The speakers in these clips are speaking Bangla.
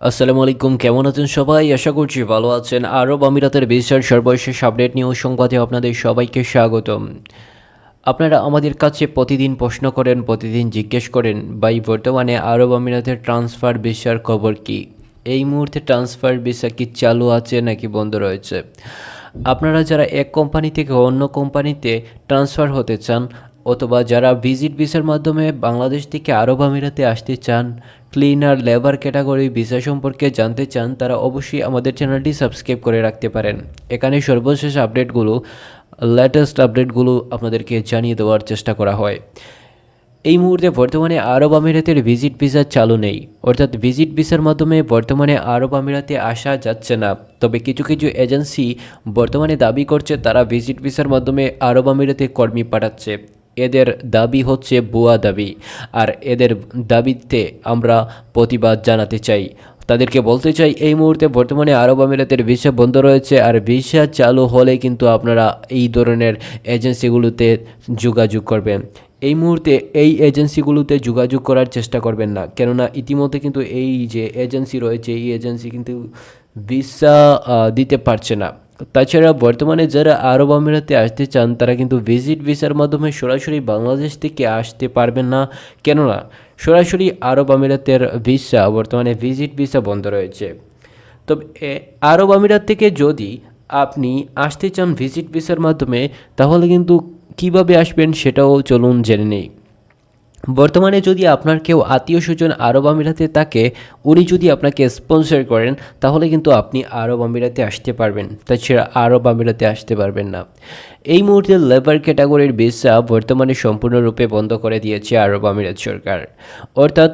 আসসালামু আলাইকুম, কেমন আছেন সবাই? আশা করছি ভালো আছেন। আরব আমিরাতের ভিসার সর্বশেষ আপডেট নিউজ সংবাদে আপনাদের সবাইকে স্বাগতম। আপনারা আমাদের কাছে প্রতিদিন প্রশ্ন করেন, প্রতিদিন জিজ্ঞেস করেন, ভাই বর্তমানে আরব আমিরাতের ট্রান্সফার ভিসার খবর কি? এই মুহূর্তে ট্রান্সফার ভিসা কি চালু আছে নাকি বন্ধ রয়েছে? আপনারা যারা এক কোম্পানি থেকে অন্য কোম্পানিতে ট্রান্সফার হতে চান, অথবা যারা ভিজিট ভিসার মাধ্যমে বাংলাদেশ থেকে আরব আমিরাতে আসতে চান, ক্লিনার, লেবার ক্যাটাগরি ভিসা সম্পর্কে জানতে চান, তারা অবশ্যই আমাদের চ্যানেলটি সাবস্ক্রাইব করে রাখতে পারেন। এখানে সর্বশেষ আপডেটগুলো, লেটেস্ট আপডেটগুলো আপনাদেরকে জানিয়ে দেওয়ার চেষ্টা করা হয়। এই মুহূর্তে বর্তমানে আরব আমিরাতের ভিজিট ভিসা চালু নেই, অর্থাৎ ভিজিট ভিসার মাধ্যমে বর্তমানে আরব আমিরাতে আসা যাচ্ছে না। তবে কিছু কিছু এজেন্সি বর্তমানে দাবি করছে তারা ভিজিট ভিসার মাধ্যমে আরব আমিরাতে কর্মী পাঠাচ্ছে। এদের দাবি হচ্ছে ভুয়া দাবি, আর এদের দাবিতে আমরা প্রতিবাদ জানাতে চাই। তাদেরকে বলতে চাই, এই মুহূর্তে বর্তমানে আরব আমিরাতের ভিসা বন্ধ রয়েছে, আর ভিসা চালু হলে কিন্তু আপনারা এই ধরনের এজেন্সিগুলোতে যোগাযোগ করবেন। এই মুহূর্তে এই এজেন্সিগুলোতে যোগাযোগ করার চেষ্টা করবেন না, কেননা ইতিমধ্যে কিন্তু এই যে এজেন্সি রয়েছে, এই এজেন্সি কিন্তু ভিসা দিতে পারছে না। তাছাড়া বর্তমানে যারা আরব আমিরাতে আসতে চান তারা কিন্তু ভিজিট ভিসার মাধ্যমে সরাসরি বাংলাদেশ থেকে আসতে পারবেন না, কেননা সরাসরি আরব আমিরাতের ভিসা বর্তমানে ভিজিট ভিসা বন্ধ রয়েছে। তবে আরব আমিরাত থেকে যদি আপনি আসতে চান ভিজিট ভিসার মাধ্যমে, তাহলে কিন্তু কিভাবে আসবেন সেটাও চলুন জেনে নেই। বর্তমানে যদি আপনার কেউ আত্মীয় স্বজন আরব আমিরাতে থাকে, উনি যদি আপনাকে স্পন্সর করেন, তাহলে কিন্তু আপনি আরব আমিরাতে আসতে পারবেন, তাছাড়া আরব আমিরাতে আসতে পারবেন না। এই মুহূর্তে লেবার ক্যাটাগরির ভিসা বর্তমানে সম্পূর্ণরূপে বন্ধ করে দিয়েছে আরব আমিরাত সরকার, অর্থাৎ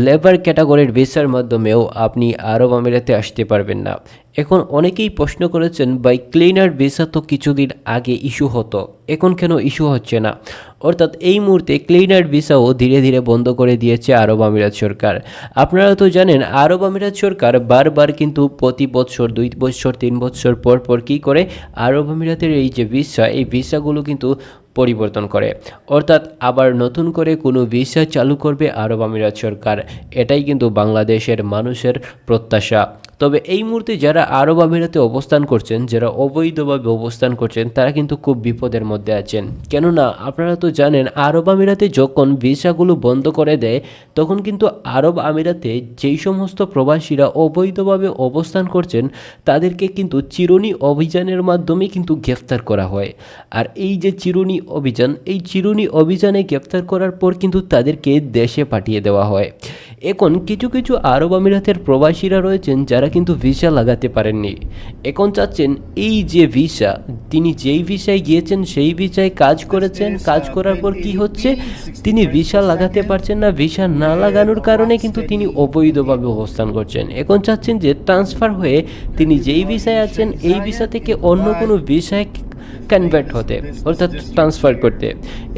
লেবার ক্যাটাগরির ভিসার মাধ্যমেও আপনি আরব আমিরাতে আসতে পারবেন না। এখন অনেকেই প্রশ্ন করেছেন, ভাই ক্লিনার ভিসা তো কিছুদিন আগে ইস্যু হতো, এখন কেন ইস্যু হচ্ছে না? অর্থাৎ এই মুহূর্তে ক্লিনার ভিসাও ধীরে ধীরে বন্ধ করে দিয়েছে আরব আমিরাত সরকার। আপনারা তো জানেন, আরব আমিরাত সরকার বারবার কিন্তু প্রতি বছর 2 বছর 3 বছর পর পর কী করে, আরব আমিরাতের এই যে ভিসা, এই ভিসাগুলো কিন্তু পরিবর্তন করে, অর্থাৎ আবার নতুন করে কোনো ভিসা চালু করবে আরব আমিরাত সরকার। এটাই কিন্তু বাংলাদেশের মানুষের প্রত্যাশা। তবে এই মুহূর্তে যারা আরব আমিরাতে অবস্থান করছেন, যারা অবৈধভাবে অবস্থান করছেন, তারা কিন্তু খুব বিপদের মধ্যে আছেন। কেননা আপনারা তো জানেন, আরব আমিরাতে যখন ভিসাগুলো বন্ধ করে দেয়, তখন কিন্তু আরব আমিরাতে যেই সমস্ত প্রবাসীরা অবৈধভাবে অবস্থান করছেন, তাদেরকে কিন্তু চিরুনি অভিযানের মাধ্যমে কিন্তু গ্রেফতার করা হয়। আর এই যে চিরুনি অভিযান, এই চিরুনি অভিযানে গ্রেফতার করার পর কিন্তু তাদেরকে দেশে পাঠিয়ে দেওয়া হয়। এখন কিছু কিছু আরব আমিরাতের প্রবাসীরা রয়েছেন যারা কিন্তু ভিসা লাগাতে পারেননি। এখন চাচ্ছেন এই যে ভিসা, তিনি যেই ভিসায় গিয়েছেন সেই ভিসায় কাজ করেছেন, কাজ করার পর কি হচ্ছে, তিনি ভিসা লাগাতে পারছেন না। ভিসা না লাগানোর কারণে কিন্তু তিনি অবৈধভাবে অবস্থান করছেন। এখন চাচ্ছেন যে ট্রান্সফার হয়ে তিনি যেই ভিসায় আছেন, এই ভিসা থেকে অন্য কোনো ভিসায় কনভার্ট হতে, অর্থাৎ ট্রান্সফার করতে।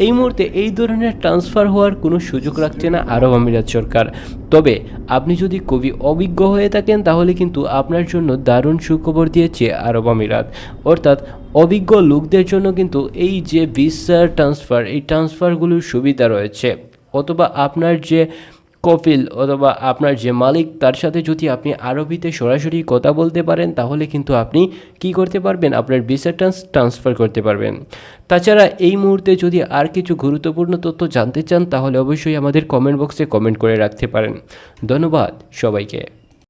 এই মুহূর্তে এই ধরনের ট্রান্সফার হওয়ার কোনো সুযোগ রাখছে না আরব আমিরাত সরকার। তবে আপনি যদি খুবই অভিজ্ঞ হয়ে থাকেন, তাহলে কিন্তু আপনার জন্য দারুণ সুখবর দিয়েছে আরব আমিরাত, অর্থাৎ অভিজ্ঞ লোকদের জন্য কিন্তু এই যে ভিসা ট্রান্সফার, এই ট্রান্সফারগুলোর সুবিধা রয়েছে। অথবা আপনার যে কফিল অথবা আপনার যে মালিক, তার সাথে যদি আপনি আরবিতে সরাসরি কথা বলতে পারেন, তাহলে কিন্তু আপনি কি করতে পারবেন, আপনার ভিসা ট্রান্সফার করতে পারবেন। তাছাড়া এই মুহূর্তে যদি আর কিছু গুরুত্বপূর্ণ তথ্য জানতে চান, তাহলে অবশ্যই আমাদের কমেন্ট বক্সে কমেন্ট করে রাখতে পারেন। ধন্যবাদ সবাইকে।